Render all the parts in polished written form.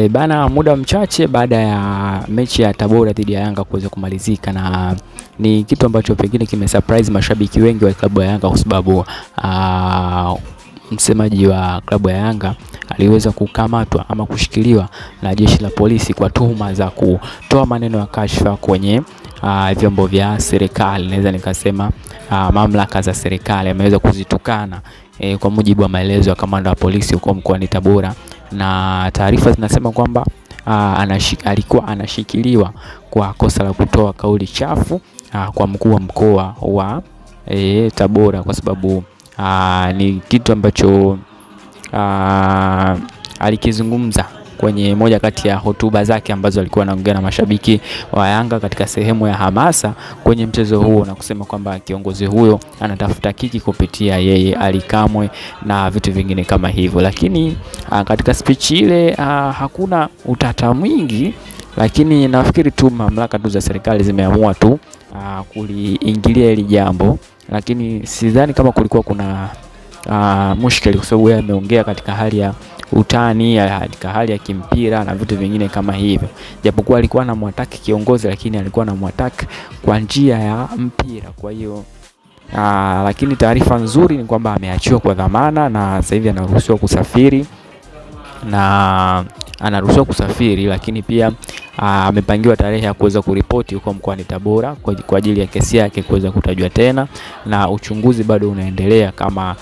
Bana, muda mchache baada ya mechi ya Tabora dhidi ya Yanga kuweza kumalizika, na ni kitu ambacho pengine kimesurprise mashabiki wengi wa klabu ya Yanga kwa sababu msemaji wa klabu ya Yanga aliweza kukamatwa ama kushikiliwa na jeshi la polisi kwa tuhuma za kutoa maneno ya kashfa kwenye vyombo vya serikali. Naweza nikasema mamlaka za serikali ameweza kuzitukana kwa mujibu wa maelezo ya kamanda wa polisi huko mkoani Tabora, na taarifa zinasema kwamba alikuwa anashikiliwa kwa kosa la kutoa kauli chafu kwa mkuu wa mkoa wa Tabora, kwa sababu ni kitu ambacho alikizungumza kwenye moja kati ya hotuba zake ambazo alikuwa anaongea na mashabiki wa Yanga katika sehemu ya hamasa kwenye mchezo huo, na kusema kwamba kiongozi huyo anatafuta kiki kupitia yeye Ally Kamwe na vitu vingine kama hivyo. Lakini katika speech ile hakuna utata mwingi, lakini nafikiri tu mamlaka tu za serikali zimeamua tu kuliingilia hili jambo, lakini sidhani kama kulikuwa kuna mushkeli, kwa sababu yeye ameongea katika hali ya utani, katika hali ya kimpira na vitu vingine kama hivyo, japokuwa alikuwa anamwataki kiongozi, lakini alikuwa anamwataki kwa njia ya mpira. Kwa hiyo lakini taarifa nzuri ni kwamba ameachiwa kwa dhamana na sasa hivi anaruhusiwa kusafiri, lakini pia amepangiwa tarehe ya kuweza kuripoti huko mkoani Tabora kwa ajili ya kesi yake kuweza kutajwa tena, na uchunguzi bado unaendelea kama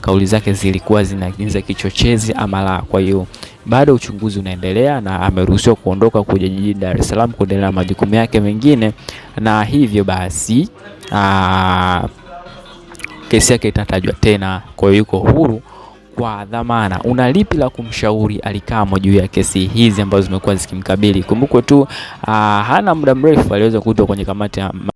kauli zake zilikuwa zinaingiza kichochezi ama la. Kwa hiyo bado uchunguzi unaendelea na ameruhusiwa kuondoka kuja jijini Dar es Salaam kuendelea na majukumu yake mengine, na hivyo basi kesi yake itatajwa tena. Kwa hiyo yuko huru kwa dhamana. Una lipi la kumshauri Ally Kamwe juu ya kesi hizi ambazo zimekuwa zikimkabili? Kumbukwe tu hana muda mrefu aliweza kuitwa kwenye kamati ya